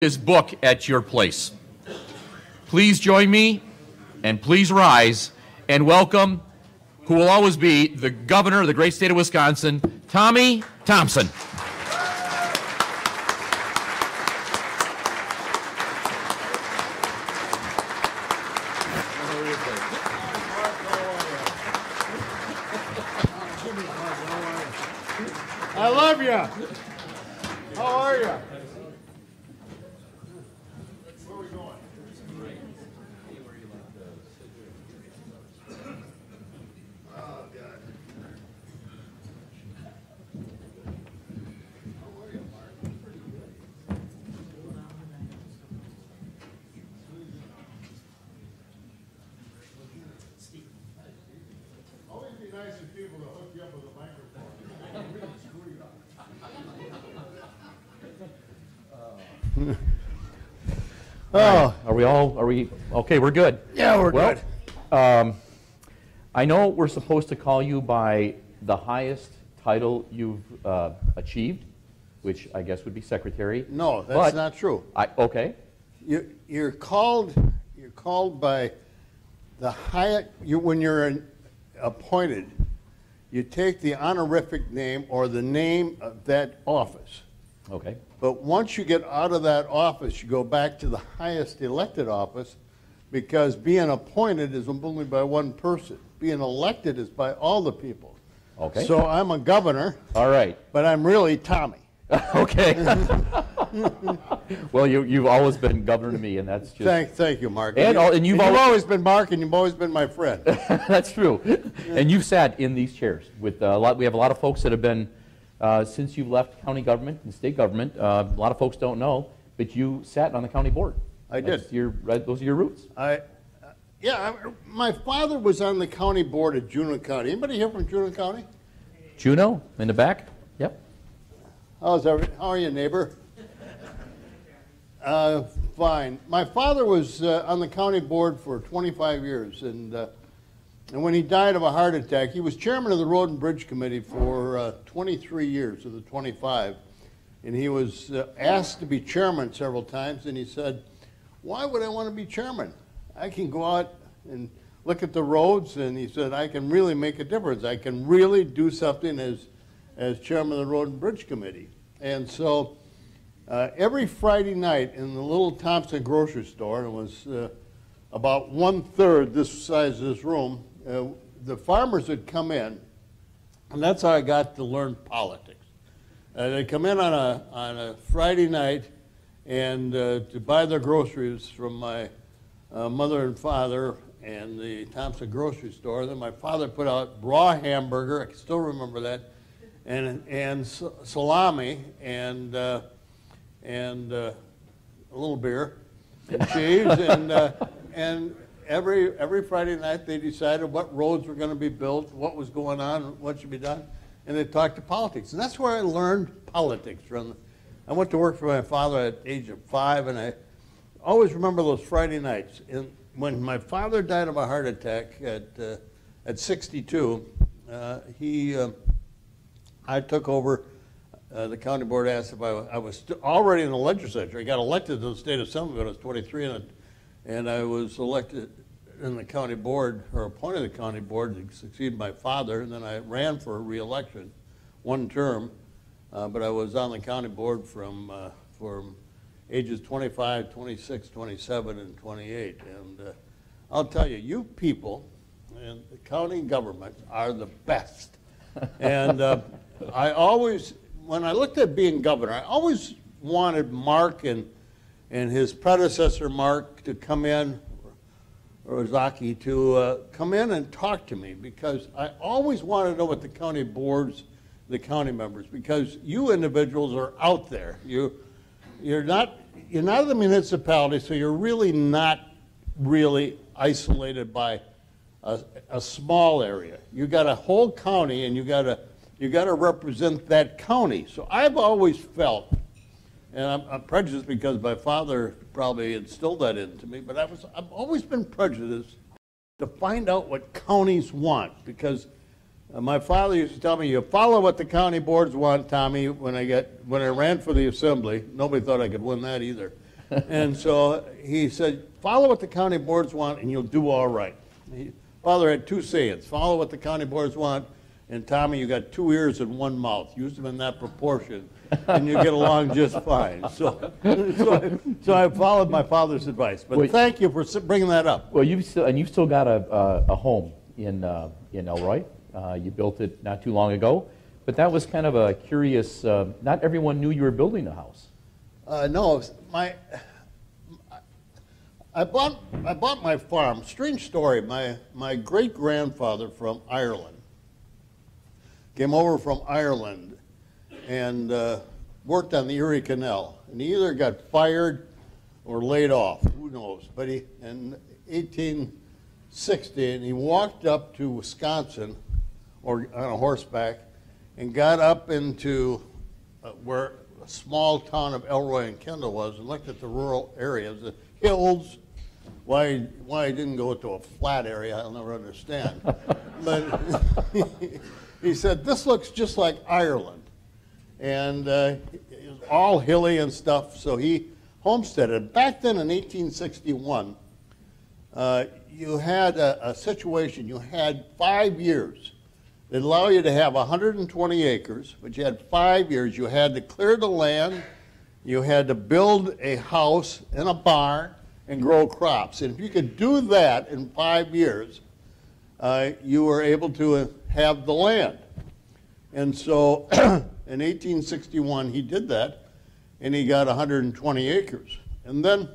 his book at your place. Please join me and please rise and welcome who will always be the governor of the great state of Wisconsin, Tommy Thompson. I love you. How are you? Where are we going? Oh, God. How are you, Mark? Pretty good. Always be nice to people to hook you up with a microphone. Really screw you up. Oh, are we okay? We're good. Yeah, we're good. I know we're supposed to call you by the highest title you've achieved, which I guess would be secretary. No, that's not true. Okay. You're called by the highest. When you're appointed, you take the honorific name or the name of that office. Okay. But once you get out of that office, you go back to the highest elected office, because being appointed is only by one person. Being elected is by all the people. Okay. So I'm a governor. All right. But I'm really Tommy. Okay. Well, you've always been governor to me, and that's just... Thank you, Mark. And you've always been Mark, and you've always been my friend. That's true. And you've sat in these chairs with a lot. We have a lot of folks that have been, since you left county government and state government, a lot of folks don't know, but you sat on the county board. I did. Those are your roots. My father was on the county board at Juneau County. Anybody here from Juneau County? Juneau, in the back? Yep. How are you, neighbor? Fine. My father was on the county board for 25 years, and when he died of a heart attack, he was chairman of the Road and Bridge Committee for 23 years of the 25, and he was asked to be chairman several times, and he said, "Why would I want to be chairman? I can go out and look at the roads," and he said, "I can really make a difference. I can really do something as chairman of the Road and Bridge Committee." And so every Friday night in the little Thompson grocery store, and it was about 1/3 this size of this room, the farmers would come in, and that's how I got to learn politics. They'd come in on a Friday night and to buy their groceries from my mother and father and the Thompson grocery store. Then my father put out raw hamburger, I can still remember that, and salami and a little beer and cheese, and every Friday night they decided what roads were going to be built, what was going on, what should be done, and they talked to politics. And that's where I learned politics. I went to work for my father at the age of 5, and I always remember those Friday nights. And when my father died of a heart attack at 62, I took over the county board. Asked if I was already in the legislature. I got elected to the state assembly when I was 23, and I was elected in the county board, or appointed to the county board to succeed my father, and then I ran for re-election one term, but I was on the county board from ages 25, 26, 27, and 28. And I'll tell you, you people in the county government are the best. And I always, when I looked at being governor, I always wanted Mark and his predecessor, Mark, to come in, or Zaki, to come in and talk to me, because I always wanted to know what the county boards, the county members, because you individuals are out there. You're not the municipality, so you're really not really isolated by a small area. You got a whole county, and you got to represent that county. So I've always felt, and I'm prejudiced because my father probably instilled that into me, but I've always been prejudiced to find out what counties want, because my father used to tell me, you follow what the county boards want, Tommy. When I ran for the assembly, nobody thought I could win that either. And so he said, follow what the county boards want and you'll do all right. Father had two sayings, follow what the county boards want, and Tommy, you got 2 ears and 1 mouth. Use them in that proportion, and you get along just fine. So I followed my father's advice. But thank you for bringing that up. Well, you've still got a home in Elroy. You built it not too long ago, but that was kind of a curious. Not everyone knew you were building a house. No, I bought my farm. Strange story. My great grandfather from Ireland came over from Ireland and worked on the Erie Canal, and he either got fired or laid off. Who knows? But in 1860, and he walked up to Wisconsin, or on a horseback, and got up into where a small town of Elroy and Kendall was, and looked at the rural areas, the hills. Why he didn't go to a flat area, I'll never understand. But he said, this looks just like Ireland. And it was all hilly and stuff, so he homesteaded. Back then in 1861, you had a situation, you had 5 years. They'd allow you to have 120 acres, but you had 5 years. You had to clear the land, you had to build a house and a barn, and grow crops. And if you could do that in 5 years, you were able to have the land. And so in 1861, he did that, and he got 120 acres. And then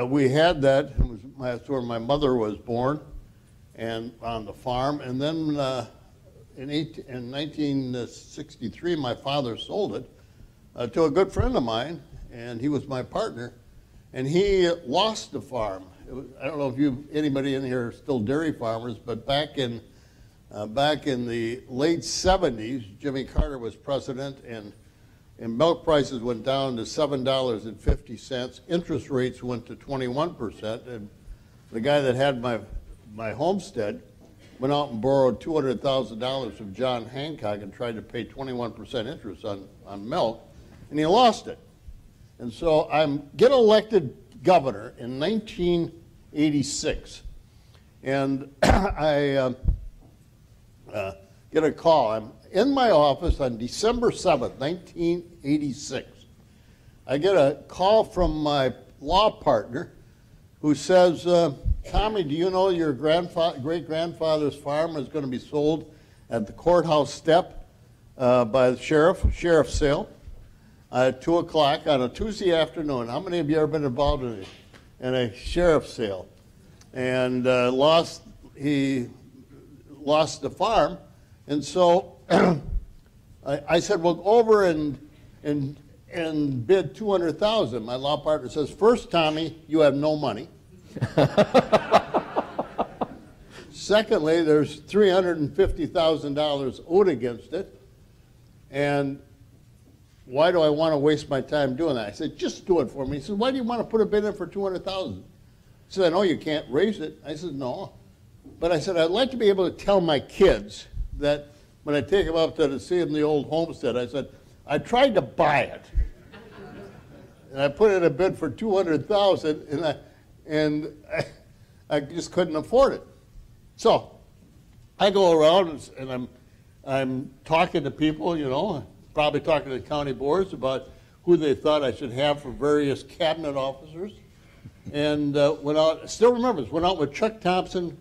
we had that. That's where my mother was born, and on the farm. And then in 1963, my father sold it to a good friend of mine, and he was my partner, and he lost the farm. I don't know if anybody in here are still dairy farmers, but back in the late 70s, Jimmy Carter was president, and milk prices went down to $7.50. Interest rates went to 21%, and the guy that had my homestead went out and borrowed $200,000 from John Hancock and tried to pay 21% interest on milk, and he lost it. And so I get elected governor in 1986, and I get a call. I'm in my office on December 7th, 1986. I get a call from my law partner who says, Tommy, do you know your great-grandfather's farm is going to be sold at the courthouse step by the sheriff's sale? At 2 o'clock on a Tuesday afternoon. How many of you have ever been involved in a sheriff's sale? And he lost the farm. And so I said, well, go over and bid $200,000. My law partner says, first, Tommy, you have no money. Secondly, there's $350,000 owed against it. And why do I want to waste my time doing that? I said, just do it for me. He said, why do you want to put a bid in for $200,000? He said, I know you can't raise it. I said, no. But I said, I'd like to be able to tell my kids that when I take them up to see them the old homestead, I said, I tried to buy it. And I put in a bid for $200,000, and I just couldn't afford it. So I go around and I'm talking to people, you know, probably talking to the county boards about who they thought I should have for various cabinet officers. And went out, still remember this, went out with Chuck Thompson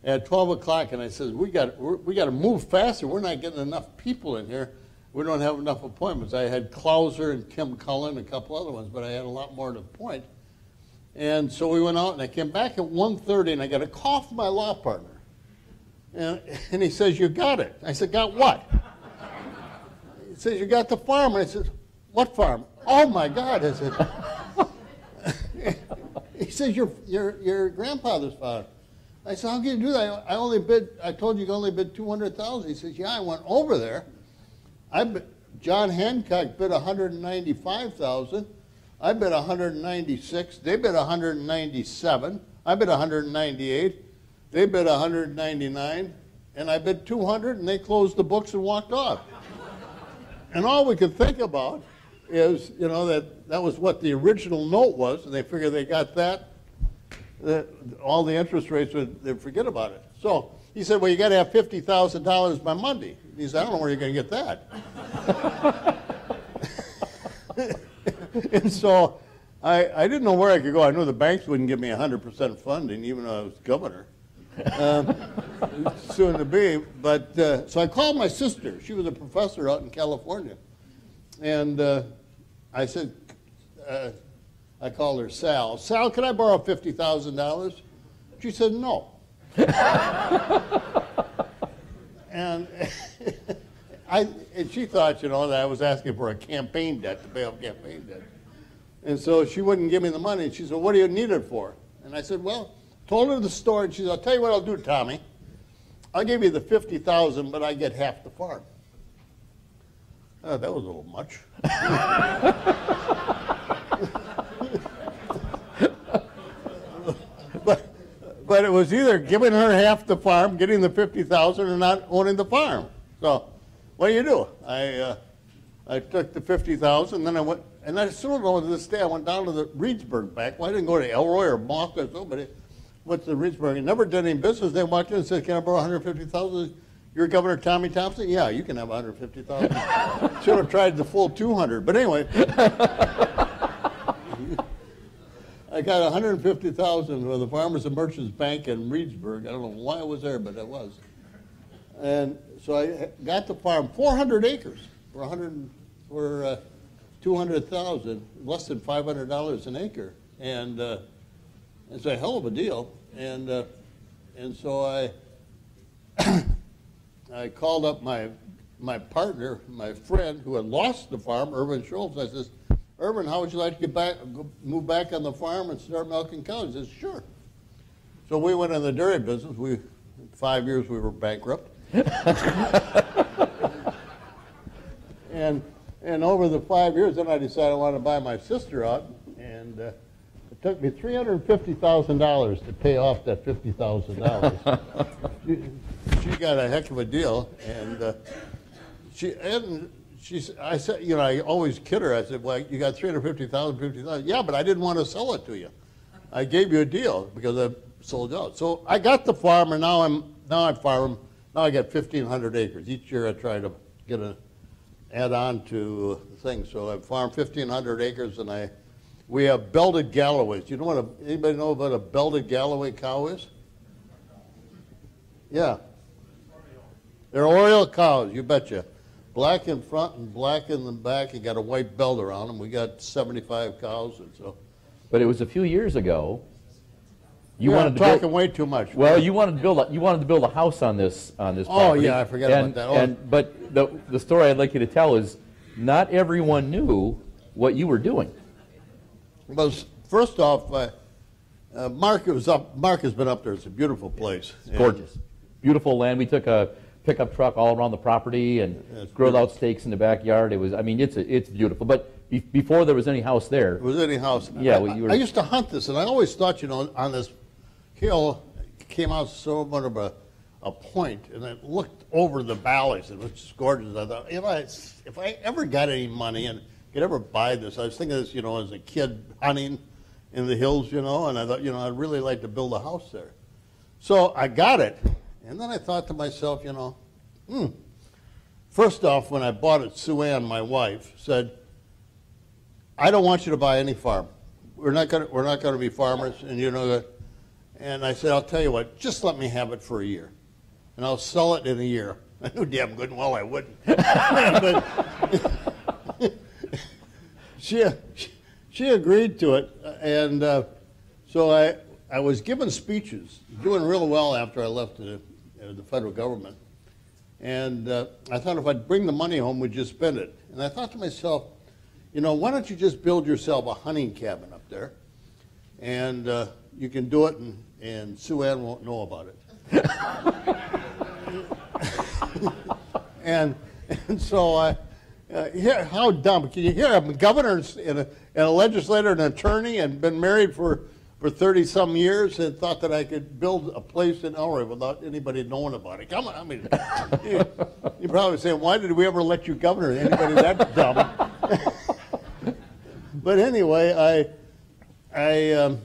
at 12 o'clock, and I said, we got to move faster. We're not getting enough people in here. We don't have enough appointments. I had Klauser and Kim Cullen and a couple other ones, but I had a lot more to appoint. And so we went out, and I came back at 1:30, and I got a call from my law partner. And he says, you got it. I said, got what? He says, you got the farm. And I said, what farm? Oh, my God. I said, he says, your grandfather's farm. I said, how can you do that? I told you only bid $200,000. He says, yeah, I went over there. John Hancock bid $195,000. I bid $196. They bid $197. I bid $198. They bid $199. And I bid $200, and they closed the books and walked off. And all we could think about is, you know, that was what the original note was, and they figured they got that all the interest rates they'd forget about it. So he said, well, you got to have $50,000 by Monday. He said, I don't know where you're going to get that. And so I didn't know where I could go. I knew the banks wouldn't give me 100% funding, even though I was governor. Soon to be. But so I called my sister. She was a professor out in California. And I said, I called her Sal. Sal, can I borrow $50,000? She said, no. and and she thought, you know, that I was asking for a campaign debt to pay off campaign debt. And so she wouldn't give me the money. And she said, what do you need it for? And I said, well, told her the story. And she said, I'll tell you what I'll do, Tommy. I'll give you the $50,000, but I get half the farm. That was a little much. But it was either giving her half the farm, getting the $50,000, or not owning the farm. So what do you do? I took the $50,000, and then I went, and I still don't know to this day, I went down to the Reedsburg Bank. Well, I didn't go to Elroy or Mock or somebody. Went to Reedsburg. I never did any business. They walked in and said, can I borrow $150,000? You're Governor Tommy Thompson? Yeah, you can have $150,000. Should have tried the full 200. But anyway. I got $150,000 with the Farmers and Merchants Bank in Reedsburg. I don't know why I was there, but I was. And so I got the farm, 400 acres for $200,000, less than $500 an acre, and it's a hell of a deal. And so I called up my partner, my friend who had lost the farm, Irvin Schultz. I says, Irvin, how would you like to move back on the farm and start milking cows? He says, sure. So we went in the dairy business. 5 years we were bankrupt. And over the 5 years, then I decided I wanted to buy my sister out, and it took me $350,000 to pay off that $50,000. She got a heck of a deal, and I said, you know, I always kid her. I said, well, you got $350,000. Yeah, but I didn't want to sell it to you. I gave you a deal because I sold out. So I got the farm, and now I farm. Now I got 1,500 acres. Each year I try to add on to things. So I farm 1,500 acres, and we have belted Galloways. You know what? Anybody know what a belted Galloway cow is? Yeah. They're Oriole cows, you betcha. Black in front and black in the back. You got a white belt around them. We got 75 cows, and so. But it was a few years ago. You wanted to talking way too much. Well, you wanted to build a house on this property. Oh yeah, I forgot about that. But the story I'd like you to tell is, not everyone knew what you were doing. Well, first off, Mark has been up there. It's a beautiful place. It's gorgeous, beautiful land. We took a pickup truck all around the property and grilled out steaks in the backyard. It was, I mean, it's beautiful. But before there was any house there. There was any house. Yeah, I used to hunt this, and I always thought, you know, on this hill came out so much of a point, and I looked over the valleys, and it was just gorgeous. I thought, you know, if I ever got any money and could ever buy this, I was thinking of this, you know, as a kid hunting in the hills, you know, and I thought, you know, I'd really like to build a house there. So I got it, and then I thought to myself, you know, first off, when I bought it, Sue Ann, my wife, said, I don't want you to buy any farm. We're not going to be farmers, and you know that. And I said, I'll tell you what, just let me have it for a year, and I'll sell it in a year. I knew damn good and well I wouldn't. But she agreed to it, and so I was giving speeches, doing real well after I left the federal government. And I thought if I'd bring the money home, we'd just spend it. And I thought to myself, you know, why don't you just build yourself a hunting cabin up there, and you can do it, and Sue Ann won't know about it. and so how dumb. Can you hear? I'm a governor and a legislator and an attorney, and been married for 30-some years, and thought that I could build a place in Elroy without anybody knowing about it. Come on, I mean, you're probably saying, why did we ever let you governor? Anybody that dumb? But anyway, I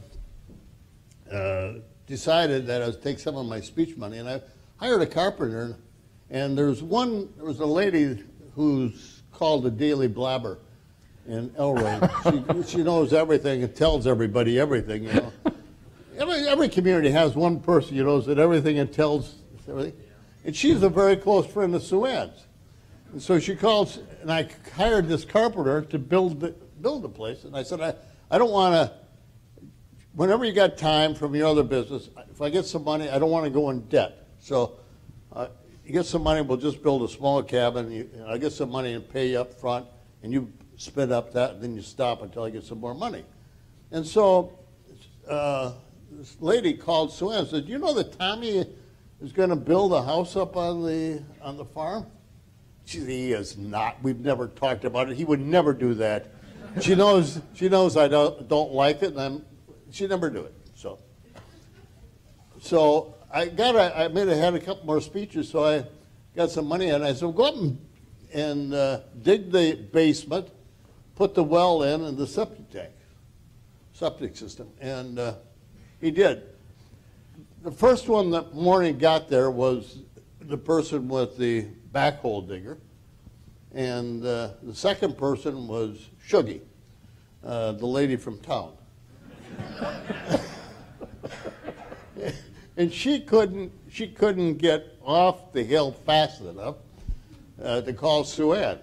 decided that I would take some of my speech money, and I hired a carpenter. And there was a lady who's called the Daily Blabber in Elroy. She knows everything and tells everybody everything, you know. Every community has one person who knows that everything and tells everything. And she's a very close friend of Sue Ann's. And so she calls, and I hired this carpenter to build the place. And I said, I don't want to, whenever you got time from your other business, if I get some money, I don't want to go in debt. So you get some money, we'll just build a smaller cabin. I get some money and pay you up front, and you spend up that, and then you stop until I get some more money. And so this lady called Sue Ann and said, you know that Tommy is going to build a house up on the farm? She said, he is not. We've never talked about it. He would never do that. She knows I don't like it, and she'd never do it. So I had a couple more speeches, so I got some money, and I said, well, go up and dig the basement, put the well in, and the septic system. And he did. The first one that morning got there was the person with the backhoe digger, and the second person was Shuggy, the lady from town. And she couldn't get off the hill fast enough to call Sue Ann.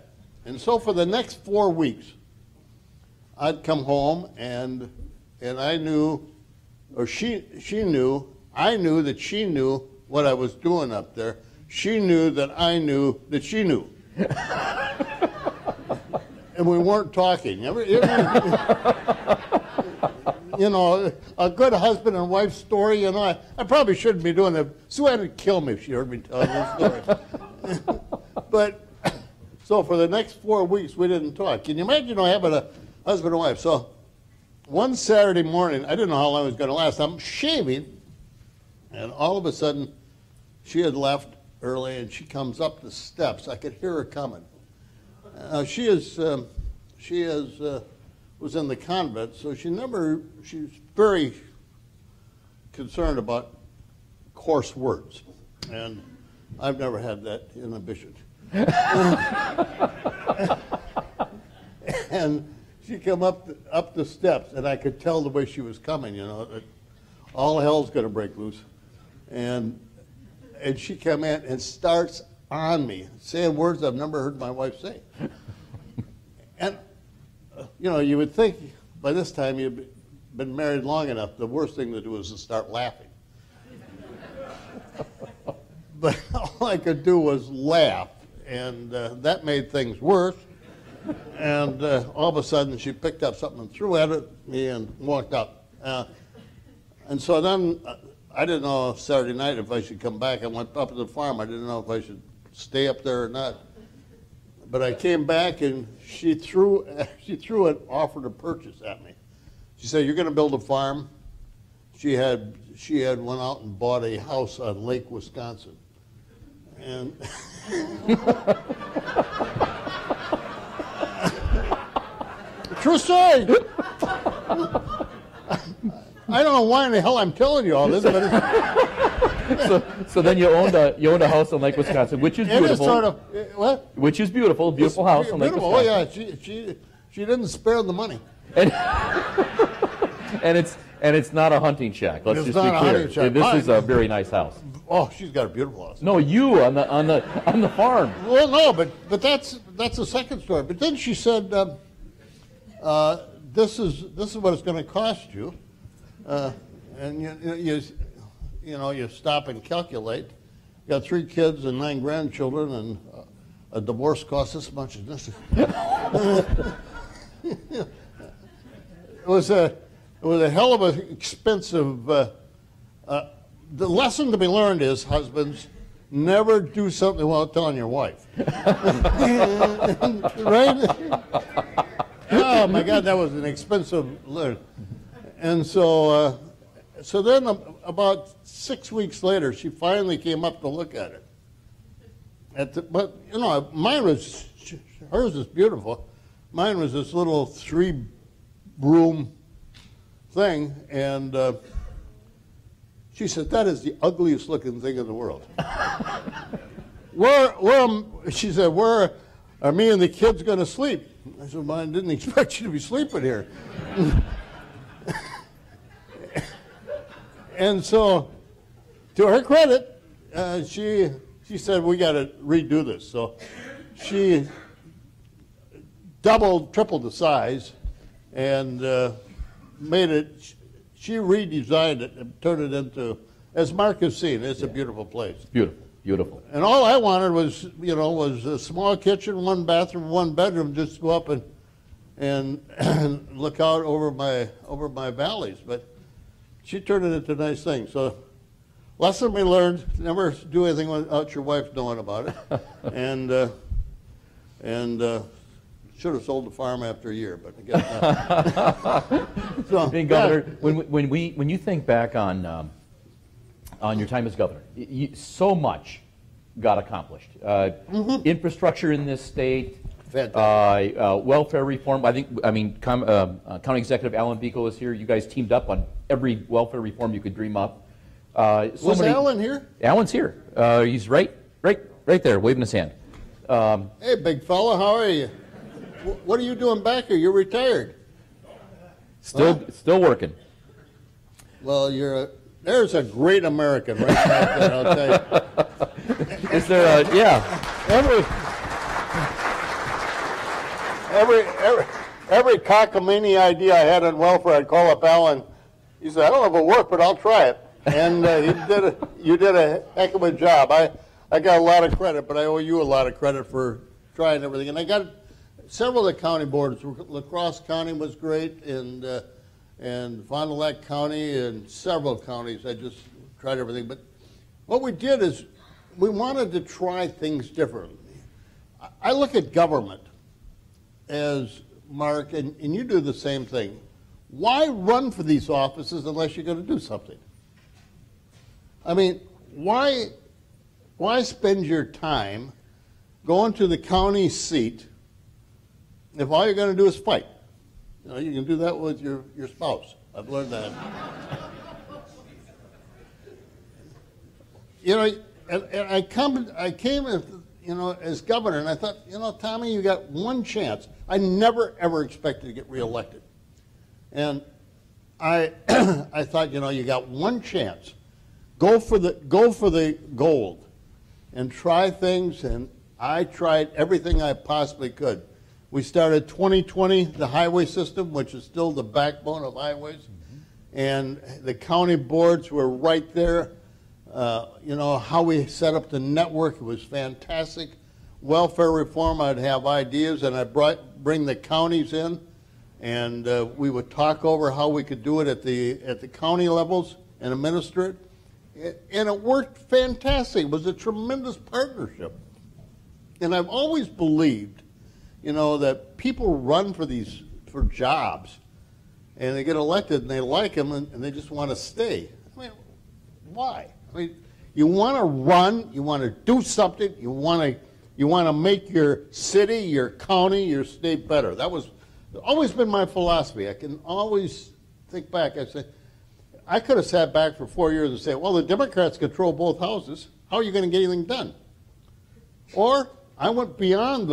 And so for the next 4 weeks, I'd come home and I knew, or she knew, I knew that she knew what I was doing up there. She knew that I knew that she knew. And we weren't talking. You know, a good husband and wife story, you know, I probably shouldn't be doing that. Sue Ann would kill me if she heard me tell this story. But, so for the next 4 weeks, we didn't talk. Can you imagine, you know, having a husband and wife? So one Saturday morning, I didn't know how long it was going to last. I'm shaving, and all of a sudden, she had left early, and she comes up the steps. I could hear her coming. She was in the convent, so she's very concerned about coarse words, and I've never had that inhibition. And she come up the steps, and I could tell the way she was coming, you know, that all hell's going to break loose. And she come in and starts on me, saying words I've never heard my wife say. And you know, you would think by this time you'd been married long enough, the worst thing to do is to start laughing. But all I could do was laugh, and that made things worse. And all of a sudden, she picked up something and threw it at me and walked out. And so then I didn't know Saturday night if I should come back. I went up to the farm. I didn't know if I should stay up there or not. But I came back, and she threw an offer to purchase at me. She said, "You're going to build a farm." She had went out and bought a house on Lake Wisconsin, and true story. I don't know why in the hell I'm telling you all this, but so then you owned a house in Lake Wisconsin, which is beautiful. It is sort of what? Which is beautiful house in Lake Wisconsin. Oh yeah, she didn't spare the money. And it's not a hunting shack. Let's just be clear. This is a very nice house. Oh, she's got a beautiful house. No, you on the farm. Well, no, but that's the second story. But then she said, "This is what it's going to cost you," and you stop and calculate. You got 3 kids and 9 grandchildren, and a divorce costs this much. And this. It was a hell of an expensive. The lesson to be learned is, husbands, never do something without telling your wife. Right? Oh my God, that was an expensive learn. And so then about 6 weeks later, she finally came up to look at it. But hers is beautiful. Mine was this little 3 broom thing, and she said, "That is the ugliest looking thing in the world." She said, "Where are me and the kids going to sleep?" I said, "Well, I didn't expect you to be sleeping here." And so, to her credit, she said, "We got to redo this." So she doubled, tripled the size, and made it. She redesigned it and turned it into, as Mark has seen, it's a beautiful place. Beautiful, beautiful. And all I wanted was, was a small kitchen, one bathroom, one bedroom, just go up and look out over my valleys. But she turned it into a nice thing. So, lesson we learned: never do anything without your wife knowing about it. and should have sold the farm after a year, but I guess not. So, Hey, Governor, when you think back on your time as governor, so much got accomplished. Infrastructure in this state, welfare reform. County Executive Alan Vico is here. You guys teamed up on every welfare reform you could dream up. Was Alan here? Alan's here. He's right there, waving his hand. Hey, big fella, how are you? What are you doing back here? You're retired. Still working. Well, there's a great American right back there, I'll tell you. Is there a, yeah. Every cockamamie idea I had on welfare, I'd call up Alan. He said, "I don't know if it'll work, but I'll try it." And you did a heck of a job. I got a lot of credit, but I owe you a lot of credit for trying everything. And I got several of the county boards. La Crosse County was great, and Fond du Lac County, and several counties. I just tried everything. But what we did is we wanted to try things differently. I look at government as, Mark, and you do the same thing. Why run for these offices unless you're going to do something? I mean, why spend your time going to the county seat if all you're going to do is fight? You can do that with your spouse. I've learned that. And I came as governor, and I thought, Tommy, you got one chance. I never ever expected to get reelected, and I thought, you got one chance. Go for the gold, and try things. And I tried everything I possibly could. We started 2020, the highway system, which is still the backbone of highways, and the county boards were right there. How we set up the network, it was fantastic. Welfare reform, I'd have ideas, and I'd bring the counties in, and we would talk over how we could do it at the county levels and administer it. And it worked fantastic. It was a tremendous partnership. And I've always believed, that people run for jobs, and they get elected, and they like them, and they just want to stay. I mean, why? I mean, you want to run, you want to do something, you want to make your city, your county, your state better. That was always been my philosophy. I can always think back. I say, I could have sat back for 4 years and said, well, the Democrats control both houses. How are you going to get anything done? Or I went beyond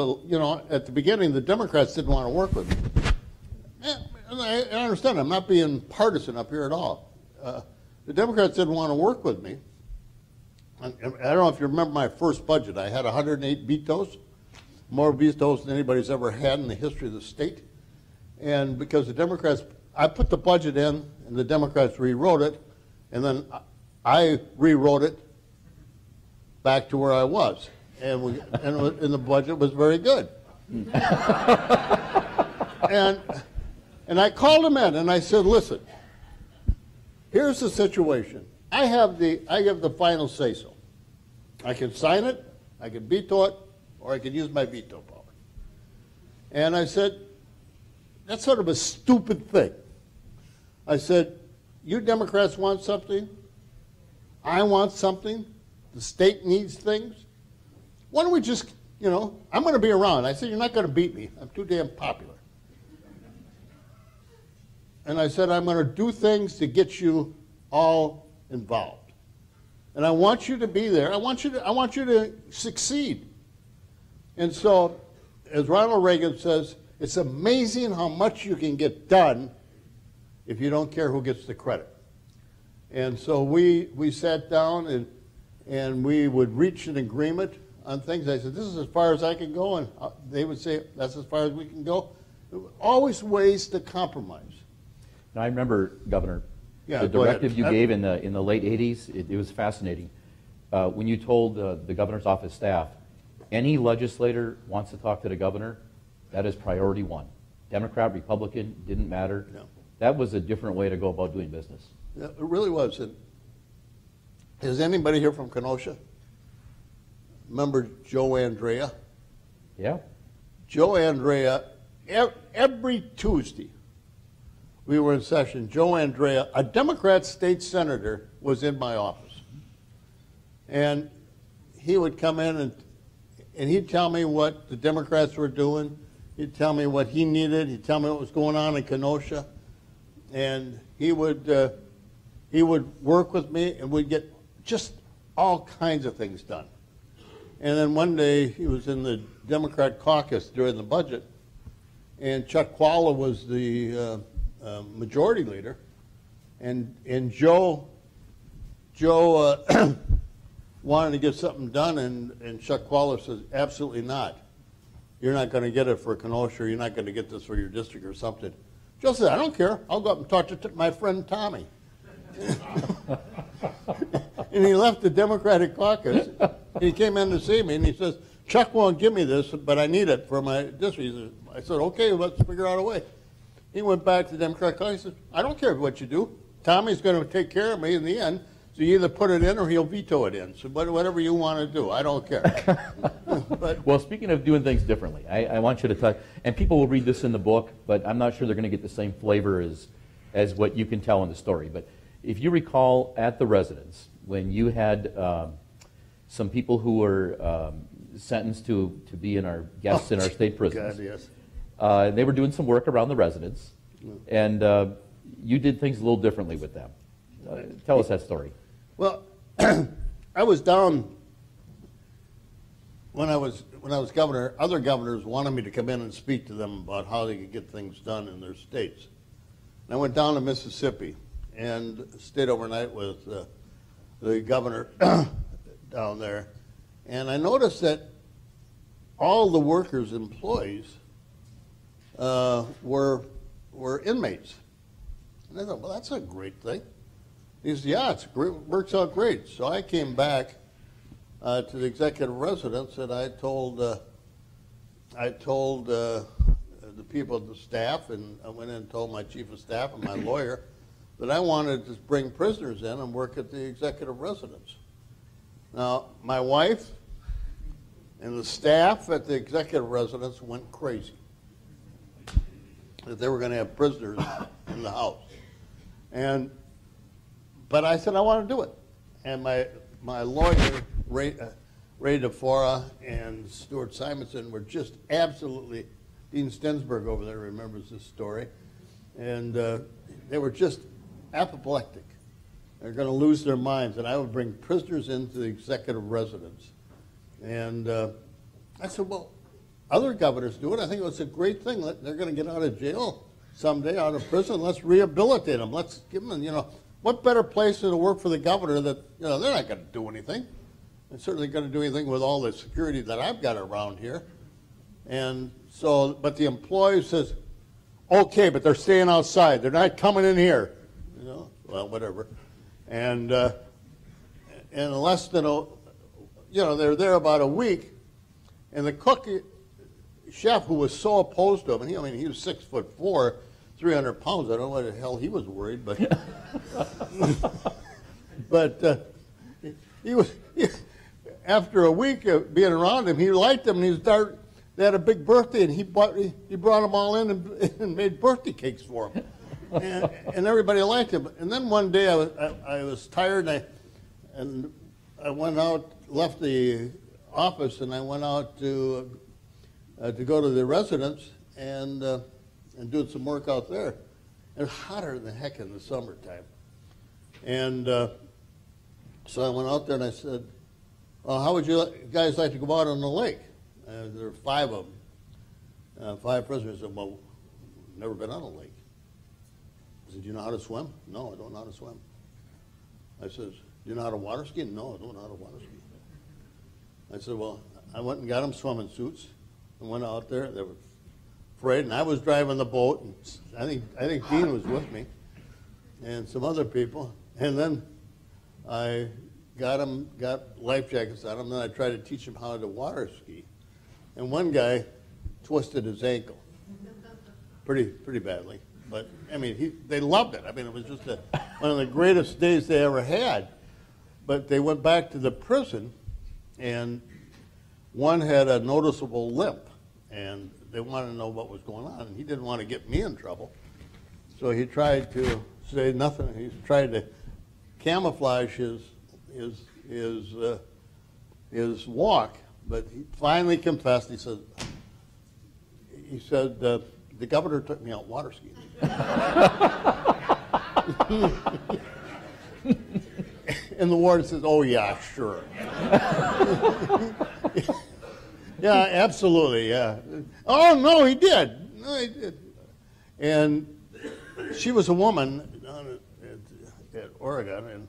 at the beginning, the Democrats didn't want to work with me. And I understand. I'm not being partisan up here at all. The Democrats didn't want to work with me. I don't know if you remember my first budget. I had 108 vetoes, more vetoes than anybody's ever had in the history of the state. And because the Democrats, I put the budget in, and the Democrats rewrote it, and then I rewrote it back to where I was. And the budget was very good. And I called them in, and I said, listen, here's the situation. I have the final say-so. I can sign it, I can veto it, or I can use my veto power. And I said, that's sort of a stupid thing. I said, you Democrats want something, I want something, the state needs things. Why don't we just, I'm going to be around. I said, you're not going to beat me. I'm too damn popular. and I said, I'm going to do things to get you all involved. And I want you to be there. I want you to succeed. And so, as Ronald Reagan says, it's amazing how much you can get done if you don't care who gets the credit. And so we sat down and we would reach an agreement on things. I said, this is as far as I can go, and they would say, that's as far as we can go. There were always ways to compromise. Now, I remember, Governor, Yeah, the go ahead. directive you gave in the late 80s, it was fascinating. When you told the governor's office staff, any legislator wants to talk to the governor, that is priority one. Democrat, Republican, didn't matter. No. That was a different way to go about doing business. Yeah, it really was. And is anybody here from Kenosha? Remember Joe Andrea? Yeah? Joe Andrea, every Tuesday we were in session, Joe Andrea, a Democrat state senator, was in my office. And he would come in and he'd tell me what the Democrats were doing. He'd tell me what he needed. He'd tell me what was going on in Kenosha. And he would work with me, and we'd get just all kinds of things done. And then one day he was in the Democrat caucus during the budget, and Chuck Qualla was the majority leader, and Joe wanted to get something done, and Chuck Qualla says, absolutely not. You're not going to get it for Kenosha, or you're not going to get this for your district or something. Joe said, I don't care. I'll go up and talk to my friend Tommy. And he left the Democratic caucus. He came in to see me, and he says, Chuck won't give me this, but I need it for my district. I said, okay, let's figure out a way. He went back to the Democratic caucus. He said, I don't care what you do. Tommy's going to take care of me in the end. So you either put it in or he'll veto it in. So whatever you want to do, I don't care. But, well, speaking of doing things differently, I want you to talk, and people will read this in the book, but I'm not sure they're going to get the same flavor as what you can tell in the story. But if you recall at the residence, when you had some people who were sentenced to be in our guests in our state prisons, God, yes. They were doing some work around the residence, and you did things a little differently with them. Tell us that story. Well, I was down when I was governor. Other governors wanted me to come in and speak to them about how they could get things done in their states. And I went down to Mississippi and stayed overnight with the governor down there. And I noticed that all the workers, employees, were inmates. And I thought, well, that's a great thing. He said, yeah, it's great, works out great. So I came back to the executive residence, and I told the people at the staff, and I went in and told my chief of staff and my lawyer that I wanted to bring prisoners in and work at the executive residence. Now, my wife and the staff at the executive residence went crazy that they were going to have prisoners in the house. But I said I want to do it. And my lawyer, Ray DeFora, and Stuart Simonson were just absolutely, Dean Stensberg over there remembers this story, and they were just apoplectic. They're going to lose their minds, and I would bring prisoners into the executive residence. And I said, well, other governors do it. I think it's a great thing. They're going to get out of jail someday, out of prison. Let's rehabilitate them. Let's give them, what better place to work for the governor that, they're not going to do anything. They're certainly going to do anything with all the security that I've got around here. And so, but the employee says, okay, but they're staying outside. They're not coming in here. Well, whatever. And in less than they're there about a week, and the cook chef, who was so opposed to him, and he was 6'4", 300 pounds. I don't know what the hell he was worried, but he was. After a week of being around him, he liked them, and they had a big birthday, and he brought them all in and made birthday cakes for them, and everybody liked him. And then one day I was tired, and I went out, left the office, and I went out to go to the residence and do some work out there. It's hotter than heck in the summertime. And so I went out there and I said, well, how would you guys like to go out on the lake? There were 5 of them, 5 prisoners. I said, well, never been on a lake. I said, do you know how to swim? No, I don't know how to swim. I said, do you know how to water ski? No, I don't know how to water ski. I said, well, I went and got them swimming suits and went out there. They were afraid, and I was driving the boat, and I think Dean was with me, and some other people. And then I got life jackets on them, and then I tried to teach them how to water ski. And one guy twisted his ankle pretty badly. But, I mean, they loved it. I mean, it was just one of the greatest days they ever had. But they went back to the prison, and one had a noticeable limp, and they wanted to know what was going on, and he didn't want to get me in trouble. So he tried to say nothing. He tried to camouflage his walk, but he finally confessed. He said, the governor took me out water skiing. And the warden says, oh, yeah, sure. Yeah, absolutely, yeah. Oh, no, he did. No, he did. And she was a woman down at Oregon, and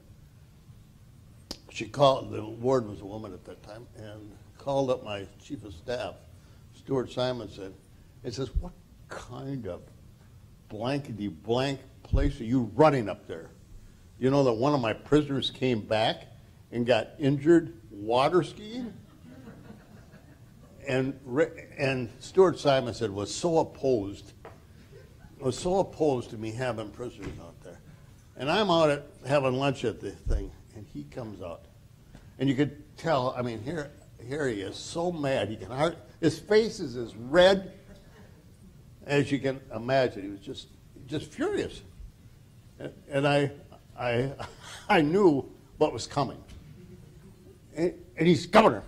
she called, the warden was a woman at that time, and called up my chief of staff, Stuart Simonson, and says, what kind of blankety-blank place are you running up there? You know that one of my prisoners came back and got injured water skiing? And Stuart Simonson was so opposed to me having prisoners out there. And I'm out having lunch at the thing, and he comes out. And you could tell, I mean, here he is, so mad. His face is as red as you can imagine. He was just furious. And I knew what was coming. And he's, Governor,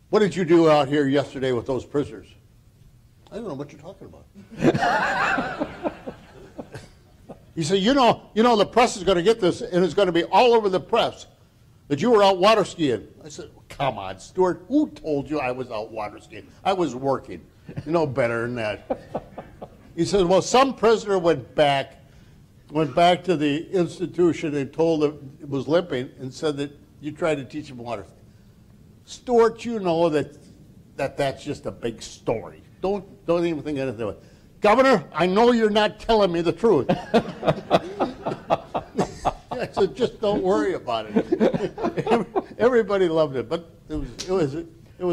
what did you do out here yesterday with those prisoners? I don't know what you're talking about. He said, you know, the press is going to get this, and it's going to be all over the press that you were out water skiing. I said, come on, Stuart, who told you I was out water skiing? I was working. You know better than that. He said, well, some prisoner went back to the institution and told him it was limping and said that you tried to teach him water skiing. Stuart, you know that's just a big story. Don't even think anything of it. Governor, I know you're not telling me the truth. I said, just don't worry about it. Everybody loved it, but it was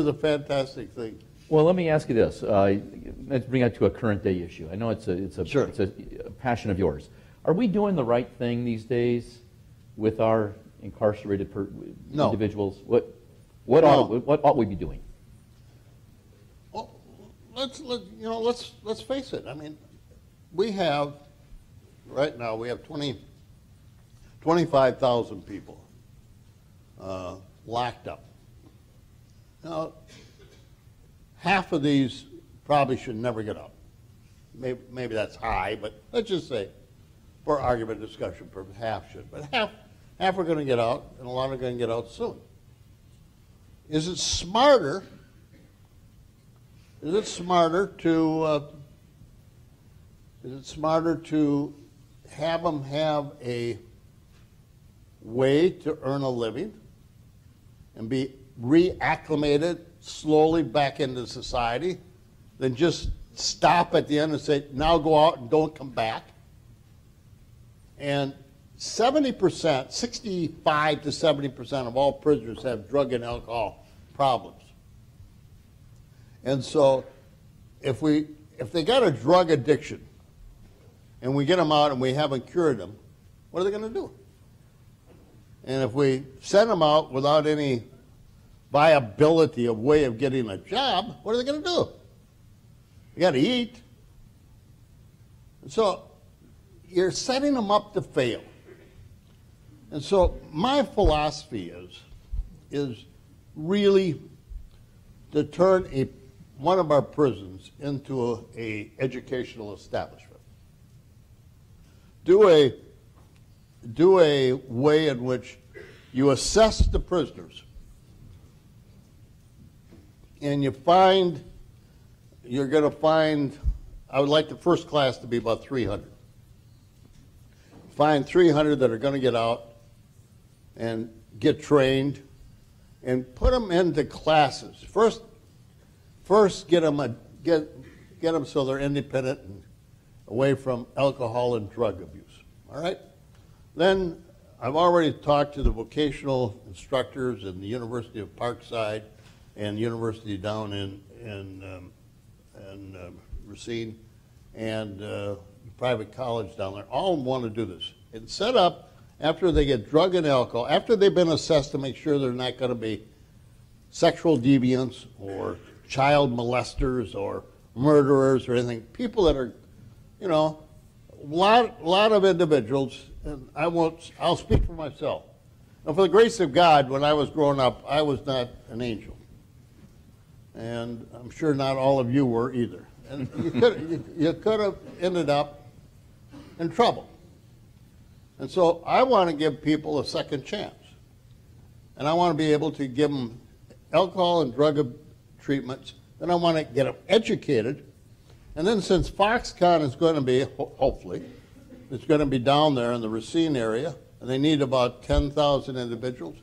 a fantastic thing. Well, let me ask you this. Let's bring it to a current day issue. I know it's a passion of yours. Are we doing the right thing these days with our incarcerated individuals? What ought we be doing? Well, let's face it. I mean, right now we have 25,000 people locked up. Now, half of these probably should never get out. Maybe that's high, but let's just say, for argument discussion purpose, half should. But half are going to get out, and a lot are going to get out soon. Is it smarter to have them have a way to earn a living and be reacclimated slowly back into society than just stop at the end and say, now go out and don't come back? And 70%, 65 to 70% of all prisoners have drug and alcohol problems. And so if they got a drug addiction and we get them out and we haven't cured them, what are they going to do? And if we send them out without any viability of way of getting a job, what are they going to do? They got to eat. And so you're setting them up to fail. And so my philosophy is really to turn a one of our prisons into a educational establishment. Do a way in which you assess the prisoners, and you're going to find, I would like the first class to be about 300. Find 300 that are going to get out and get trained, and put them into classes. First get them so they're independent and away from alcohol and drug abuse. All right. Then I've already talked to the vocational instructors in the University of Parkside and university down in Racine and private college down there. All want to do this and set up. After they get drug and alcohol, after they've been assessed to make sure they're not going to be sexual deviants or child molesters or murderers or anything, people that are, you know, a lot of individuals, and I'll speak for myself. And for the grace of God, when I was growing up, I was not an angel. And I'm sure not all of you were either. And you could have ended up in trouble. And so I want to give people a second chance. And I want to be able to give them alcohol and drug treatments. Then I want to get them educated. And then since Foxconn is going to be, hopefully, it's going to be down there in the Racine area, and they need about 10,000 individuals,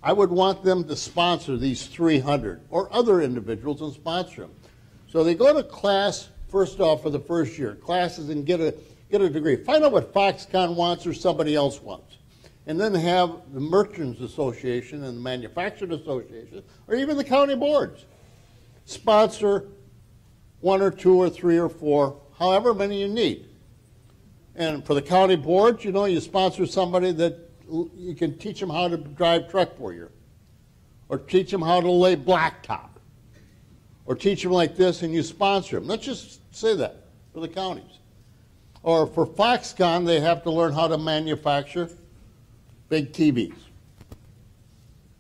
I would want them to sponsor these 300 or other individuals and sponsor them. So they go to class, first off, for the first year, classes, and get a degree. Find out what Foxconn wants or somebody else wants. And then have the Merchants Association and the Manufacturers Association, or even the county boards, sponsor 1 or 2 or 3 or 4, however many you need. And for the county boards, you know, you sponsor somebody that you can teach them how to drive truck for you, or teach them how to lay blacktop, or teach them like this, and you sponsor them. Let's just say that for the counties. Or for Foxconn, they have to learn how to manufacture big TVs.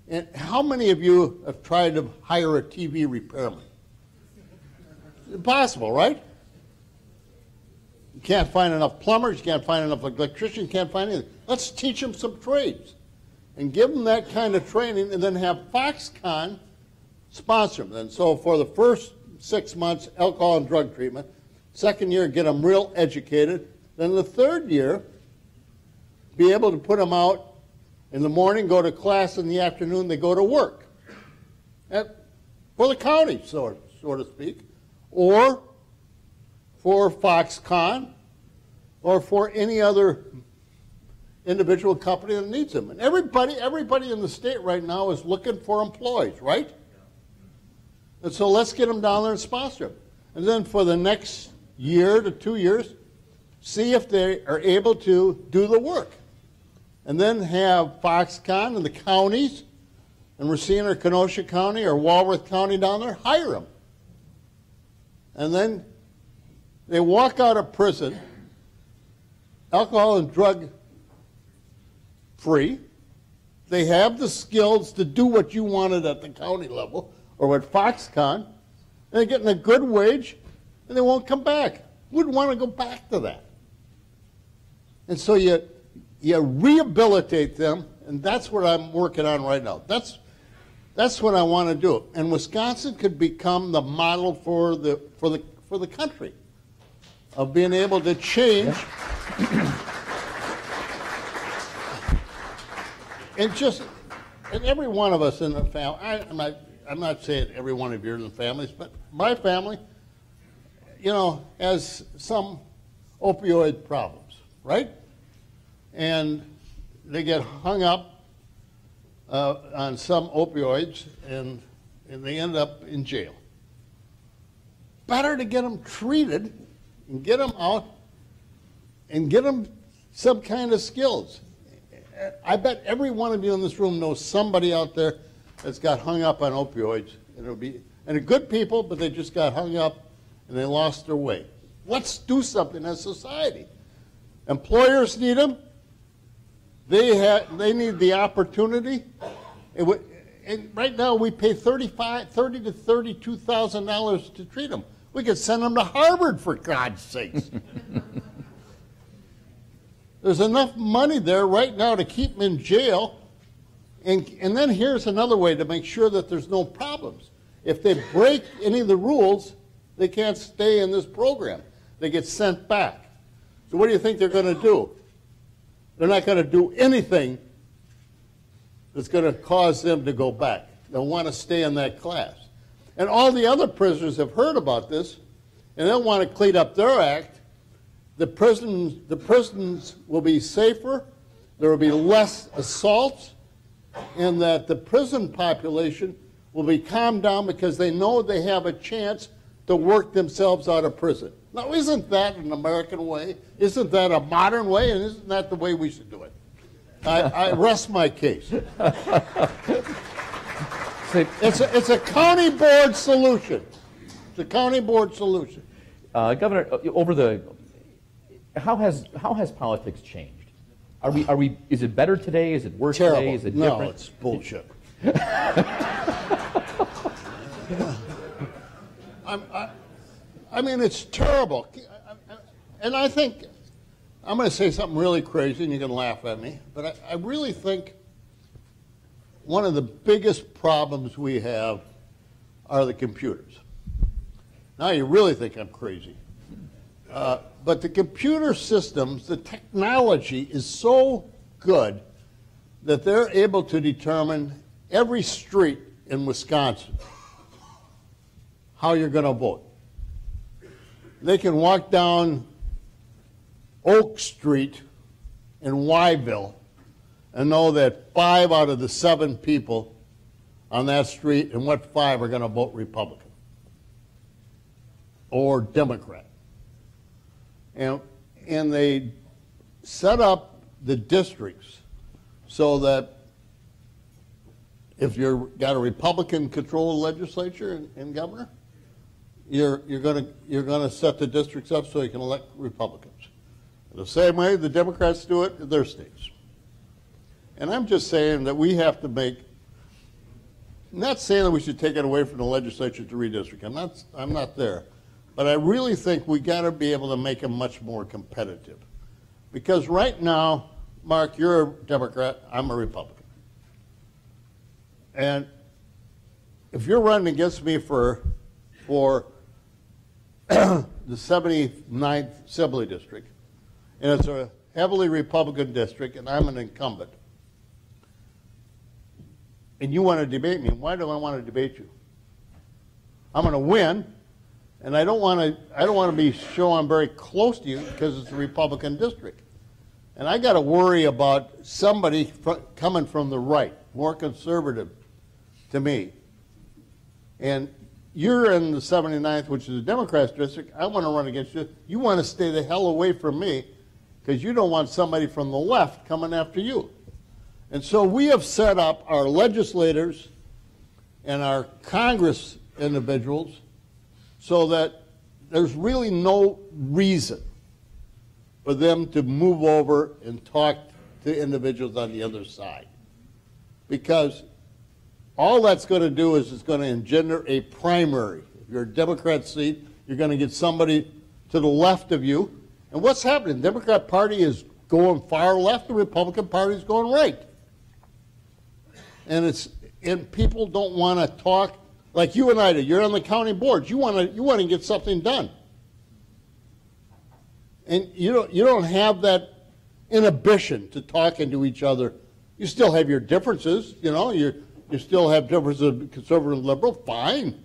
And how many of you have tried to hire a TV repairman? It's impossible, right? You can't find enough plumbers, you can't find enough electricians, you can't find anything. Let's teach them some trades and give them that kind of training, and then have Foxconn sponsor them. And so for the first 6 months, alcohol and drug treatment. Second year, get them real educated. Then the third year, be able to put them out in the morning, go to class in the afternoon, they go to work. For the county, so to speak, or for Foxconn, or for any other individual company that needs them. And everybody in the state right now is looking for employees, right? And so let's get them down there and sponsor them. And then for the next year to 2 years, see if they are able to do the work. And then have Foxconn and the counties, and Racine or Kenosha County or Walworth County down there, hire them. And then they walk out of prison, alcohol and drug free. They have the skills to do what you wanted at the county level or at Foxconn, and they're getting a good wage, and they won't come back. Wouldn't want to go back to that. And so you rehabilitate them, and that's what I'm working on right now. That's what I want to do. And Wisconsin could become the model for the country of being able to change. And every one of us in the family, I'm not saying every one of yours in families, but my family, you know, has some opioid problems, right? And they get hung up on some opioids, and they end up in jail. Better to get them treated and get them out and get them some kind of skills. I bet every one of you in this room knows somebody out there that's got hung up on opioids, and they're good people, but they just got hung up and they lost their way. Let's do something as a society. Employers need them. They need the opportunity. and right now we pay $30,000 to $32,000 to treat them. We could send them to Harvard, for God's sakes. There's enough money there right now to keep them in jail. And then here's another way to make sure that there's no problems. If they break any of the rules, they can't stay in this program. They get sent back. So what do you think they're going to do? They're not going to do anything that's going to cause them to go back. They'll want to stay in that class. And all the other prisoners have heard about this, and they'll want to clean up their act. The prisons will be safer, there will be less assaults, and that the prison population will be calmed down because they know they have a chance to work themselves out of prison. Now, isn't that an American way? Isn't that a modern way? And isn't that the way we should do it? I rest my case. It's a county board solution. It's a county board solution. Governor, how has politics changed? Is it better today? Is it worse today? Is it different? No, it's bullshit. I mean, it's terrible. And I think, I'm going to say something really crazy, and you can laugh at me, but I really think one of the biggest problems we have are the computers. Now you really think I'm crazy. But the computer systems, the technology is so good that they're able to determine every street in Wisconsin how you're going to vote. They can walk down Oak Street in Wyville and know that 5 out of the 7 people on that street, and what 5 are going to vote Republican or Democrat. And they set up the districts so that if you've got a Republican-controlled legislature and governor, you're going to set the districts up so you can elect Republicans. The same way the Democrats do it in their states. And I'm just saying that we have to make, I'm not saying that we should take it away from the legislature to redistrict. I'm not there. But I really think we got to be able to make them much more competitive. Because right now, Mark, you're a Democrat, I'm a Republican. And if you're running against me for the 79th Assembly District, and it's a heavily Republican district, and I'm an incumbent, and you want to debate me, why do I want to debate you? I'm going to win, and I don't want to be showing very close to you because it's a Republican district. And I got to worry about somebody coming from the right, more conservative to me. And you're in the 79th, which is a Democrat's district. I want to run against you. You want to stay the hell away from me because you don't want somebody from the left coming after you. And so we have set up our legislators and our Congress individuals so that there's really no reason for them to move over and talk to individuals on the other side. Because all that's going to do is it's going to engender a primary. If you're a Democrat seat, you're going to get somebody to the left of you. And what's happening? The Democrat Party is going far left, the Republican Party is going right. And people don't want to talk like you and I do. You're on the county boards. You want to get something done. And you don't have that inhibition to talking to each other. You still have your differences, you still have differences of conservative and liberal, fine.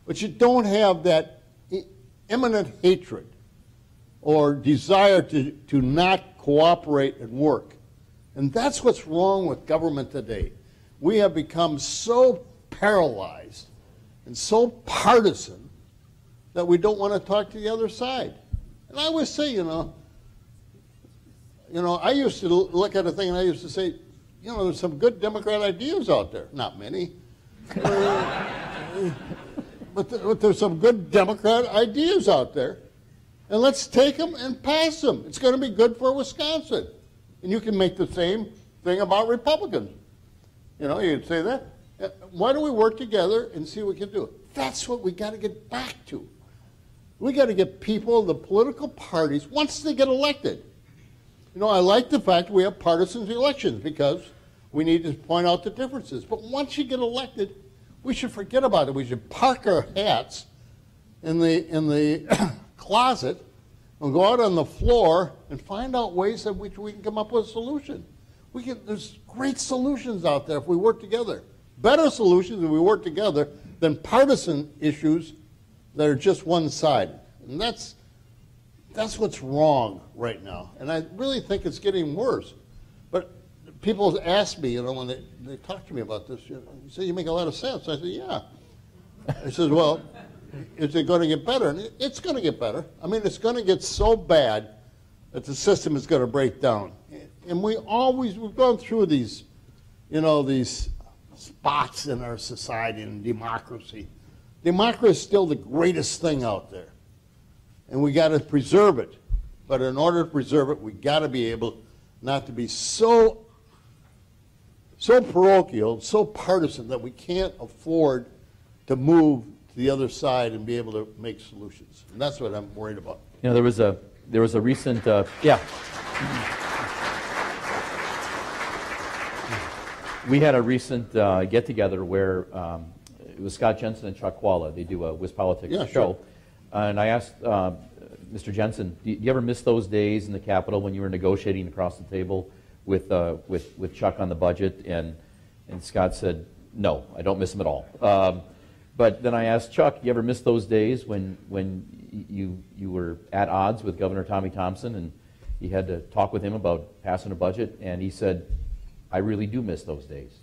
But you don't have that imminent hatred or desire to not cooperate and work. And that's what's wrong with government today. We have become so paralyzed and so partisan that we don't want to talk to the other side. And I always say, I used to look at a thing and I used to say, there's some good Democrat ideas out there. Not many. But there's some good Democrat ideas out there. And let's take them and pass them. It's going to be good for Wisconsin. And you can make the same thing about Republicans. You'd say that. Why don't we work together and see what we can do? That's what we got to get back to. We got to get people, the political parties, once they get elected. You know, I like the fact we have partisan elections because we need to point out the differences. But once you get elected, we should forget about it. We should park our hats in the closet and go out on the floor and find out ways in which we can come up with a solution. There's great solutions out there if we work together. Better solutions if we work together than partisan issues that are just one side. And that's what's wrong right now. And I really think it's getting worse. But people ask me, you know, when they talk to me about this, you say, you make a lot of sense. I say, yeah. I says, well, is it going to get better? And it's going to get better. I mean, it's going to get so bad that the system is going to break down. And we've gone through these, you know, these spots in our society and democracy. Democracy is still the greatest thing out there. And we got to preserve it. But in order to preserve it, we got to be able not to be so parochial, so partisan that we can't afford to move to the other side and be able to make solutions. And that's what I'm worried about. You know, there was a recent we had a recent get-together where it was Scott Jensen and Chuck Walla. They do a WisPolitics show. Sure. And I asked Mr. Jensen, do you ever miss those days in the Capitol when you were negotiating across the table with Chuck on the budget? And Scott said, no, I don't miss them at all. But then I asked Chuck, you ever miss those days when you were at odds with Governor Tommy Thompson and you had to talk with him about passing a budget? And he said, I really do miss those days.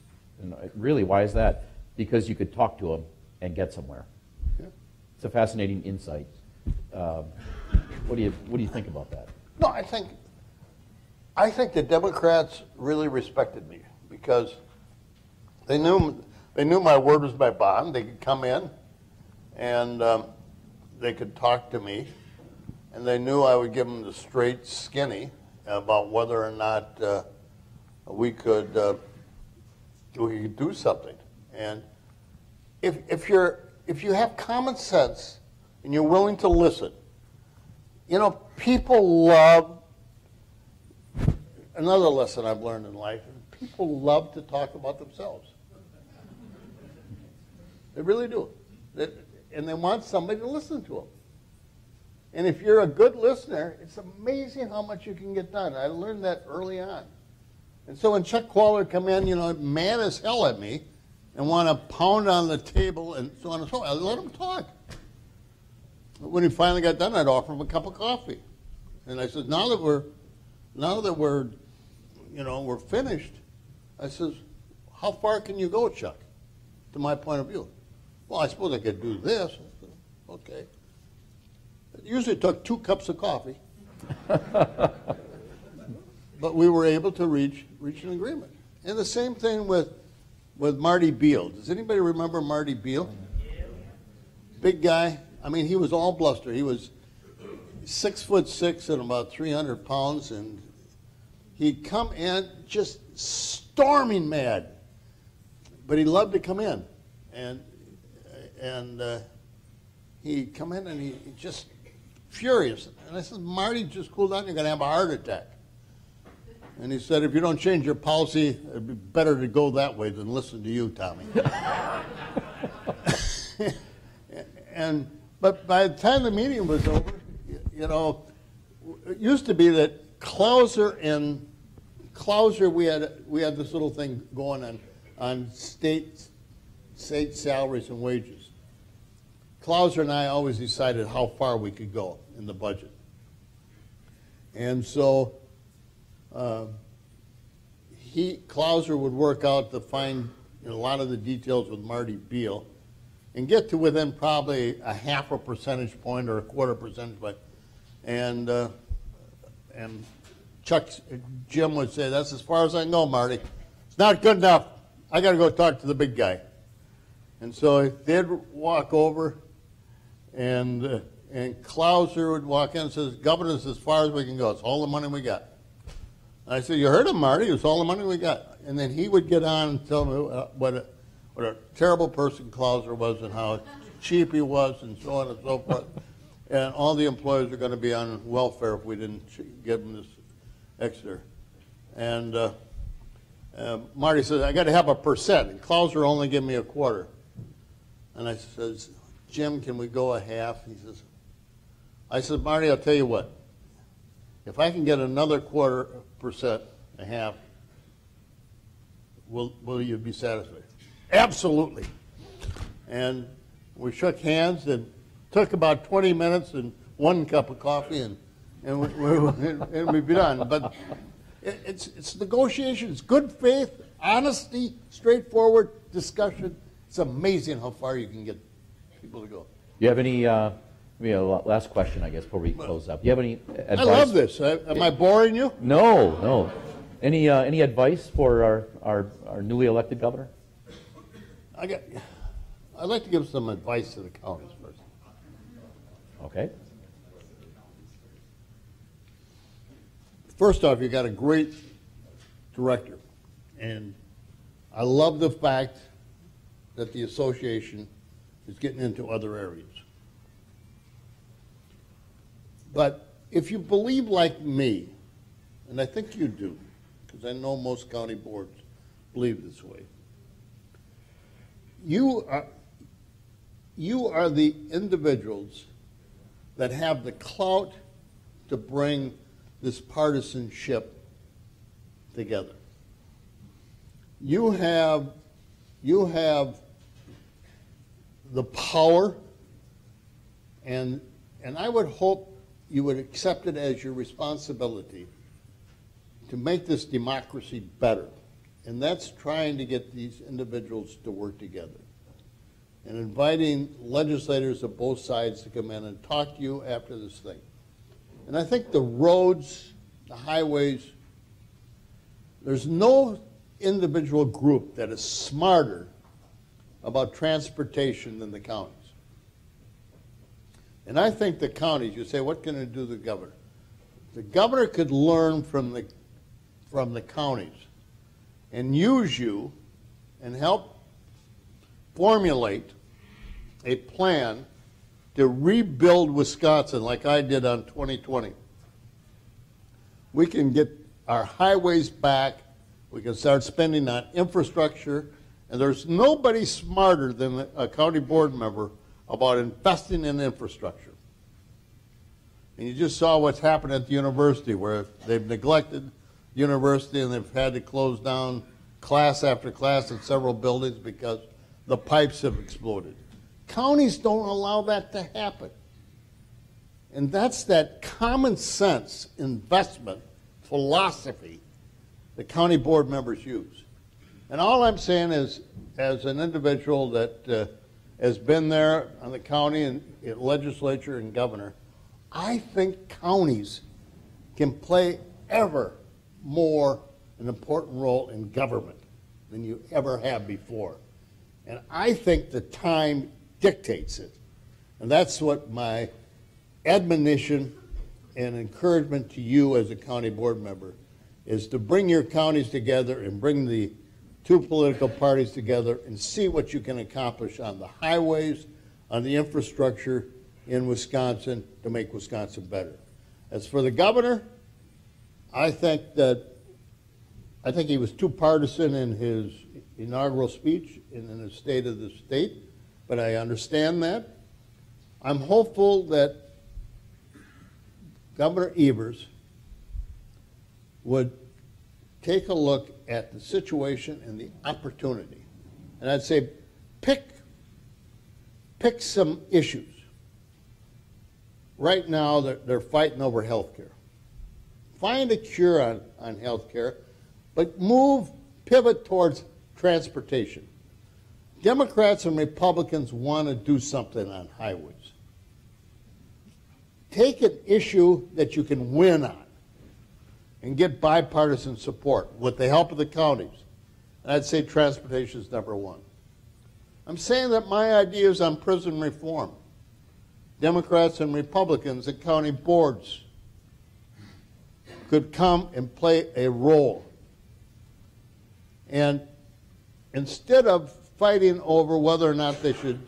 And really, why is that? Because you could talk to him and get somewhere. Yeah. It's a fascinating insight. What do you think about that? No, I think the Democrats really respected me because they knew my word was my bond. They could come in and they could talk to me, and they knew I would give them the straight skinny about whether or not we could do something. And if you have common sense and you're willing to listen, you know, people love. Another lesson I've learned in life: people love to talk about themselves. They really do. And they want somebody to listen to them. And if you're a good listener, it's amazing how much you can get done. I learned that early on. And so when Chuck Qualler come in, you know, mad as hell at me and want to pound on the table and so on and so on, I let him talk. But when he finally got done, I'd offer him a cup of coffee. And I said, now that we're finished, I says, how far can you go, Chuck, to my point of view? Well, I suppose I could do this. I said, okay. It usually took 2 cups of coffee. But we were able to reach an agreement. And the same thing with Marty Beal. Does anybody remember Marty Beal? Yeah. Big guy. I mean, he was all bluster. He was 6'6" and about 300 pounds, and he'd come in just storming mad. But he loved to come in, and he'd come in and he just furious. And I said, Marty, just cool down. You're going to have a heart attack. And he said, if you don't change your policy, it'd be better to go that way than listen to you, Tommy. But by the time the meeting was over, you know, it used to be that Clouser, we had this little thing going on state salaries and wages. Clouser and I always decided how far we could go in the budget. And so Clouser would work out to find a lot of the details with Marty Beal and get to within probably a 0.5 percentage point or a 1/4 percentage point. And Jim would say, that's as far as I can go, Marty. It's not good enough. I got to go talk to the big guy. And so they'd walk over, and Clouser would walk in and says, Governor, it's as far as we can go. It's all the money we got. And I said, you heard him, Marty. It's all the money we got. And then he would get on and tell me what a terrible person Clauser was and how cheap he was and so on and so forth. And all the employees are going to be on welfare if we didn't give them this extra. And Marty says, I got to have a percent. And Clauser only gave me a quarter. And I says, Jim, can we go a half? He says, I said, Marty, I'll tell you what. If I can get another 1/4%, a half, will you be satisfied? Absolutely. And we shook hands and took about 20 minutes and 1 cup of coffee and we'd be done. But it's negotiations, good faith, honesty, straightforward discussion. It's amazing how far you can get people to go. You have any, last question, I guess, before we close up. Do you have any advice? I love this. Am I boring you? No. Any advice for our newly elected governor? I'd like to give some advice to the counties first. Okay. First off, you got a great director, and I love the fact that the association is getting into other areas. But if you believe like me, and I think you do, because I know most county boards believe this way, you are the individuals that have the clout to bring this partisanship together. You have the power, and I would hope you would accept it as your responsibility to make this democracy better. And that's trying to get these individuals to work together and inviting legislators of both sides to come in and talk to you after this thing. And I think the roads, the highways, there's no individual group that is smarter about transportation than the counties. And I think the counties, you say, what can it do to the governor? The governor could learn from the counties and use you and help formulate a plan to rebuild Wisconsin like I did on 2020. We can get our highways back, we can start spending on infrastructure, and there's nobody smarter than a county board member about investing in infrastructure. And you just saw what's happened at the university, where they've neglected the university and they've had to close down class after class in several buildings because the pipes have exploded. Counties don't allow that to happen. And that's that common sense investment philosophy the county board members use. And all I'm saying is, as an individual that has been there on the county and legislature and governor, I think counties can play ever more an important role in government than you ever have before. And I think the time dictates it. And that's what my admonition and encouragement to you as a county board member is, to bring your counties together and bring the two political parties together and see what you can accomplish on the highways, on the infrastructure in Wisconsin to make Wisconsin better. As for the governor, I think he was too partisan in his inaugural speech and in his State of the State, but I understand that. I'm hopeful that Governor Evers would take a look at the situation and the opportunity. And I'd say pick some issues. Right now, they're fighting over health care. Find a cure on health care, but pivot towards transportation. Democrats and Republicans want to do something on highways. Take an issue that you can win on and get bipartisan support with the help of the counties. And I'd say transportation is number one. I'm saying that my ideas on prison reform, Democrats and Republicans at county boards could come and play a role. And instead of fighting over whether or not they should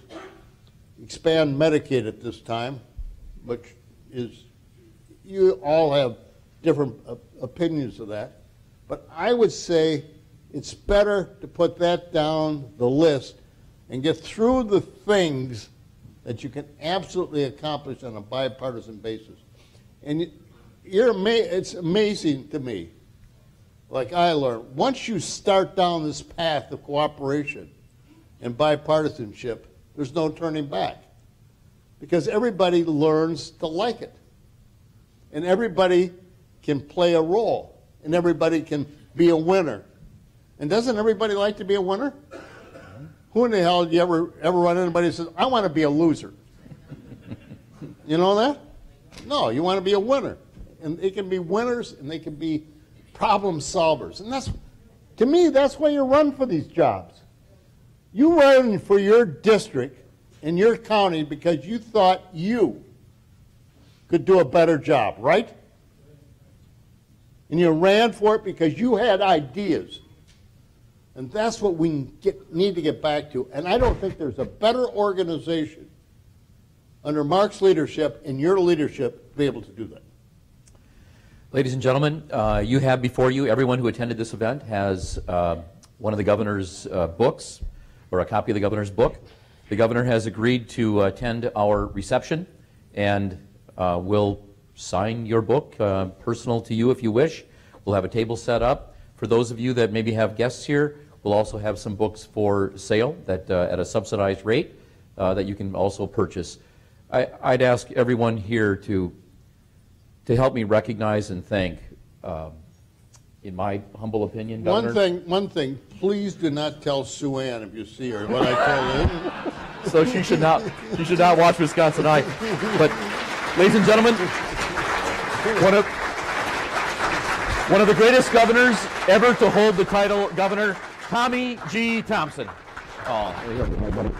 expand Medicaid at this time, which is, you all have different opinions of that. But I would say it's better to put that down the list and get through the things that you can absolutely accomplish on a bipartisan basis. And it's amazing to me, like I learned, once you start down this path of cooperation and bipartisanship, there's no turning back. Because everybody learns to like it. And everybody can play a role. And everybody can be a winner. And doesn't everybody like to be a winner? Who in the hell do you ever run into anybody who says, I want to be a loser? You know that? No, you want to be a winner. And they can be winners and they can be problem solvers. And that's, to me, that's why you run for these jobs. You run for your district in your county because you thought you could do a better job, right? And you ran for it because you had ideas. And that's what we need to get back to. And I don't think there's a better organization under Mark's leadership and your leadership to be able to do that. Ladies and gentlemen, you have before you, everyone who attended this event has one of the governor's books, or a copy of the governor's book. The governor has agreed to attend our reception, and will sign your book, personal to you if you wish. We'll have a table set up. For those of you that maybe have guests here, we'll also have some books for sale that at a subsidized rate that you can also purchase. I'd ask everyone here to help me recognize and thank, in my humble opinion, Governor. One thing, please do not tell Sue Ann if you see her what I told you. So she should not watch Wisconsin Eye. But, ladies and gentlemen, one of the greatest governors ever to hold the title, Governor Tommy G. Thompson. Oh, there you go, my buddy.